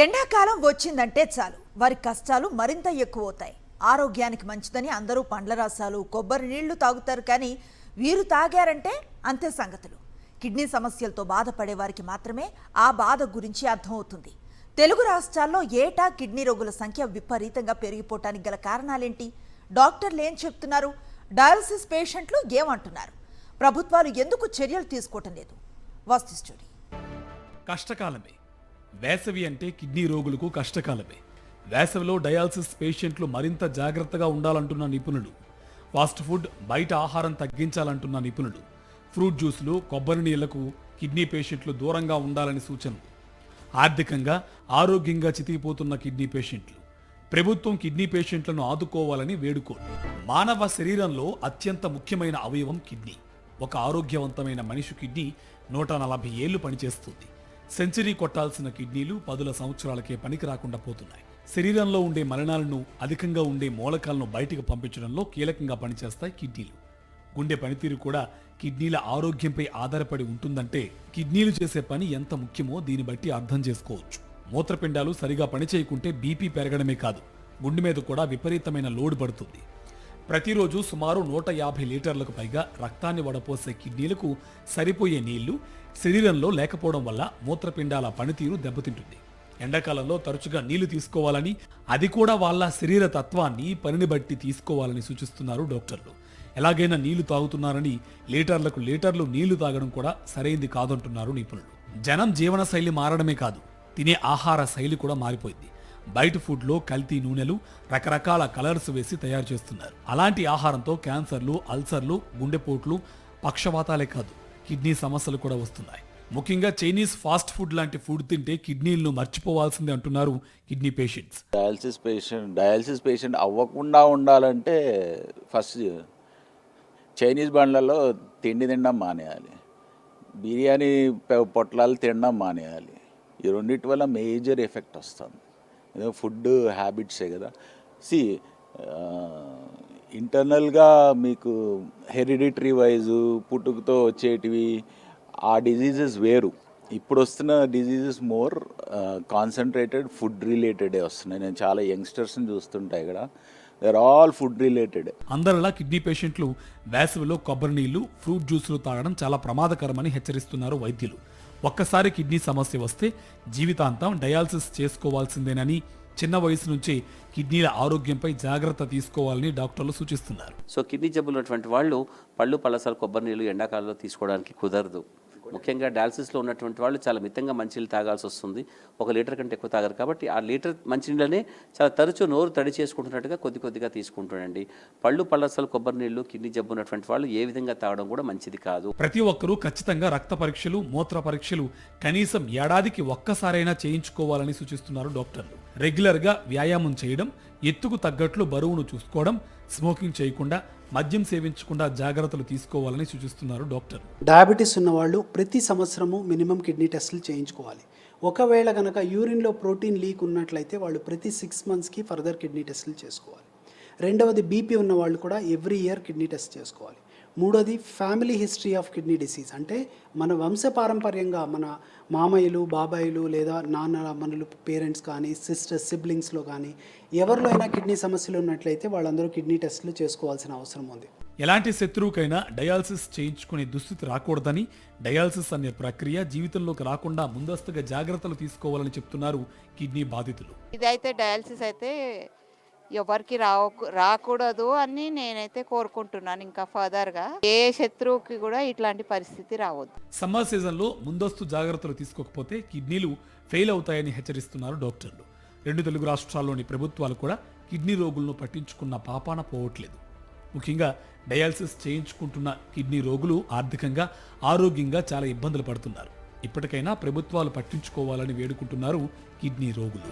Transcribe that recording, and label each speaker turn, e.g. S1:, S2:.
S1: ఎండాకాలం వచ్చిందంటే చాలు వారి కష్టాలు మరింత ఎక్కువవుతాయి. ఆరోగ్యానికి మంచిదని అందరూ పండ్ల రసాలు, కొబ్బరి నీళ్లు తాగుతారు. కానీ వీరు తాగారంటే అంతే సంగతులు. కిడ్నీ సమస్యలతో బాధపడే వారికి మాత్రమే ఆ బాధ గురించి అర్థమవుతుంది. తెలుగు రాష్ట్రాల్లో ఏటా కిడ్నీ రోగుల సంఖ్య విపరీతంగా పెరిగిపోవటానికి గల కారణాలేంటి? డాక్టర్లు ఏం చెప్తున్నారు? డయాలసిస్ పేషెంట్లు ఏమంటున్నారు? ప్రభుత్వాలు ఎందుకు చర్యలు తీసుకోవటం లేదు? వాస్తు స్టోరీ.
S2: కష్టకాలమే. వేసవి అంటే కిడ్నీ రోగులకు కష్టకాలమే. వేసవిలో డయాలసిస్ పేషెంట్లు మరింత జాగ్రత్తగా ఉండాలంటున్న నిపుణులు, ఫాస్ట్ ఫుడ్, బయట ఆహారం తగ్గించాలంటున్న నిపుణులు, ఫ్రూట్ జ్యూసులు, కొబ్బరి నీళ్లకు కిడ్నీ పేషెంట్లు దూరంగా ఉండాలని సూచనలు. ఆర్థికంగా, ఆరోగ్యంగా చితికిపోతున్న కిడ్నీ పేషెంట్లు. ప్రభుత్వం కిడ్నీ పేషెంట్లను ఆదుకోవాలని వేడుకోలు. మానవ శరీరంలో అత్యంత ముఖ్యమైన అవయవం కిడ్నీ. ఒక ఆరోగ్యవంతమైన మనిషి కిడ్నీ 140 ఏళ్లు పనిచేస్తుంది. సెంచరీ కొట్టాల్సిన కిడ్నీలు 10 సంవత్సరాలకే పనికి రాకుండా పోతున్నాయి. శరీరంలో ఉండే మలినాలను, అధికంగా ఉండే మూలకాలను బయటకు పంపించడంలో కీలకంగా పనిచేస్తాయి కిడ్నీలు. గుండె పనితీరు కూడా కిడ్నీల ఆరోగ్యంపై ఆధారపడి ఉంటుందంటే కిడ్నీలు చేసే పని ఎంత ముఖ్యమో దీన్ని బట్టి అర్థం చేసుకోవచ్చు. మూత్రపిండాలు సరిగా పనిచేయకుంటే బీపీ పెరగడమే కాదు, గుండె మీద కూడా విపరీతమైన లోడ్ పడుతుంది. ప్రతిరోజు సుమారు 150 లీటర్లకు పైగా రక్తాన్ని వడపోసే కిడ్నీలకు సరిపోయే నీళ్లు శరీరంలో లేకపోవడం వల్ల మూత్రపిండాల పనితీరు దెబ్బతింటుంది. ఎండాకాలంలో తరచుగా నీళ్లు తీసుకోవాలని, అది కూడా వాళ్ళ శరీర తత్వాన్ని, పనిని బట్టి తీసుకోవాలని సూచిస్తున్నారు డాక్టర్లు. ఎలాగైనా నీళ్లు తాగుతున్నారని లీటర్లు నీళ్లు తాగడం కూడా సరైంది కాదంటున్నారు నిపుణులు. జనం జీవన శైలి మారడమే కాదు, తినే ఆహార శైలి కూడా మారిపోయింది. బయట ఫుడ్లో కల్తీ నూనెలు, రకరకాల కలర్స్ వేసి తయారు చేస్తున్నారు. అలాంటి ఆహారంతో క్యాన్సర్లు, అల్సర్లు, గుండెపోట్లు, పక్షవాతాలే కాదు కిడ్నీ సమస్యలు కూడా వస్తున్నాయి. ముఖ్యంగా చైనీస్ ఫాస్ట్ ఫుడ్ లాంటి ఫుడ్ తింటే కిడ్నీలను మర్చిపోవాల్సిందే అంటున్నారు కిడ్నీ పేషెంట్స్.
S3: డయాలసిస్ పేషెంట్ అవ్వకుండా ఉండాలంటే ఫస్ట్ చైనీస్ బండ్లలో తిండి తినడం మానేయాలి, బిర్యానీ పొట్లాలు తినడం మానేయాలి. ఈ రెండింటి వల్ల మేజర్ ఎఫెక్ట్ వస్తుంది. ఫుడ్ హ్యాబిట్సే కదా. ఇంటర్నల్గా మీకు హెరిడిటరీ వైజు పుట్టుకతో వచ్చేటివి ఆ డిజీజెస్ వేరు. ఇప్పుడు వస్తున్న డిజీజెస్ మోర్ కాన్సన్ట్రేటెడ్ ఫుడ్ రిలేటెడే వస్తున్నాయి. నేను చాలా యంగ్స్టర్స్ని చూస్తుంటాయి ఇక్కడ, they are all food related.
S2: అందరిలా కిడ్నీ పేషెంట్లు వేసవిలో కొబ్బరి నీళ్లు, ఫ్రూట్ జ్యూసులు తాగడం చాలా ప్రమాదకరమని హెచ్చరిస్తున్నారు వైద్యులు. ఒక్కసారి కిడ్నీ సమస్య వస్తే జీవితాంతం డయాలసిస్ చేసుకోవాల్సిందేనని, చిన్న వయసు నుంచే కిడ్నీల ఆరోగ్యంపై జాగ్రత్త తీసుకోవాలని డాక్టర్లు సూచిస్తున్నారు.
S4: సో కిడ్నీ జబ్బులు ఉన్నటువంటి వాళ్ళు పళ్ళు, పలసలు, కొబ్బరి నీళ్ళు ఎండాకాలంలో తీసుకోవడానికి కుదరదు. ముఖ్యంగా డయాలసిస్లో ఉన్నటువంటి వాళ్ళు చాలా మితంగా మంచినీళ్ళు తాగాల్సి వస్తుంది. 1 లీటర్ కంటే ఎక్కువ తాగరు. కాబట్టి ఆ లీటర్ మంచినీళ్ళనే చాలా తరచూ నోరు తడి చేసుకుంటున్నట్టుగా కొద్దిగా తీసుకుంటుండండి. పళ్ళు, పలసలు, కొబ్బరి నీళ్ళు కిడ్నీ జబ్బు ఉన్నటువంటి వాళ్ళు ఏ విధంగా తాగడం కూడా మంచిది కాదు.
S2: ప్రతి ఒక్కరూ ఖచ్చితంగా రక్త పరీక్షలు, మూత్ర పరీక్షలు కనీసం ఏడాదికి ఒక్కసారైనా చేయించుకోవాలని సూచిస్తున్నారు డాక్టర్లు. రెగ్యులర్గా వ్యాయామం చేయడం, ఎత్తుకు తగ్గట్లు బరువును చూసుకోవడం, స్మోకింగ్ చేయకుండా, మద్యం సేవించకుండా జాగ్రత్తలు తీసుకోవాలని సూచిస్తున్నారు డాక్టర్.
S5: డయాబెటీస్ ఉన్నవాళ్ళు ప్రతి సంవత్సరము మినిమం కిడ్నీ టెస్టులు చేయించుకోవాలి. ఒకవేళ కనుక యూరిన్లో ప్రోటీన్ లీక్ ఉన్నట్లయితే వాళ్ళు ప్రతి 6 మంత్స్కి ఫర్దర్ కిడ్నీ టెస్టులు చేసుకోవాలి. రెండవది బీపీ ఉన్న వాళ్ళు కూడా ఎవ్రీ ఇయర్ కిడ్నీ టెస్ట్ చేసుకోవాలి. మూడోది family history of kidney disease, అంటే మన వంశపారంపర్యంగా మన మామయ్యలు, బాబాయిలు లేదా నాన్నమ్మలు, పేరెంట్స్ కానీ, సిస్టర్స్, సిబ్లింగ్స్లో కానీ ఎవరిలో అయినా కిడ్నీ సమస్యలు ఉన్నట్లయితే వాళ్ళందరూ కిడ్నీ టెస్టులు చేసుకోవాల్సిన అవసరం ఉంది.
S2: ఎలాంటి శత్రువుకైనా డయాలసిస్ చేయించుకునే దుస్థితి రాకూడదని, డయాలసిస్ అనే ప్రక్రియ జీవితంలోకి రాకుండా ముందస్తుగా జాగ్రత్తలు తీసుకోవాలని చెప్తున్నారు కిడ్నీ బాధితులు.
S6: ఇదైతే డయాలసిస్ అయితే ఎవరికి రాకూడదు అని నేనైతే కోరుకుంటున్నాను. ఇంకా ఫర్దర్గా ఏ శత్రువుకి కూడా ఇట్లాంటి పరిస్థితి రావద్దు.
S2: సమ్మర్ సీజన్లో ముందస్తు జాగ్రత్తలు తీసుకోకపోతే కిడ్నీలు ఫెయిల్ అవుతాయని హెచ్చరిస్తున్నారు డాక్టర్లు. 2 తెలుగు రాష్ట్రాల్లోని ప్రభుత్వాలు కూడా కిడ్నీ రోగులను పట్టించుకున్న పాపాన పోవట్లేదు. ముఖ్యంగా డయాలసిస్ చేయించుకుంటున్న కిడ్నీ రోగులు ఆర్థికంగా, ఆరోగ్యంగా చాలా ఇబ్బందులు పడుతున్నారు. ఇప్పటికైనా ప్రభుత్వాలు పట్టించుకోవాలని వేడుకుంటున్నారు కిడ్నీ రోగులు.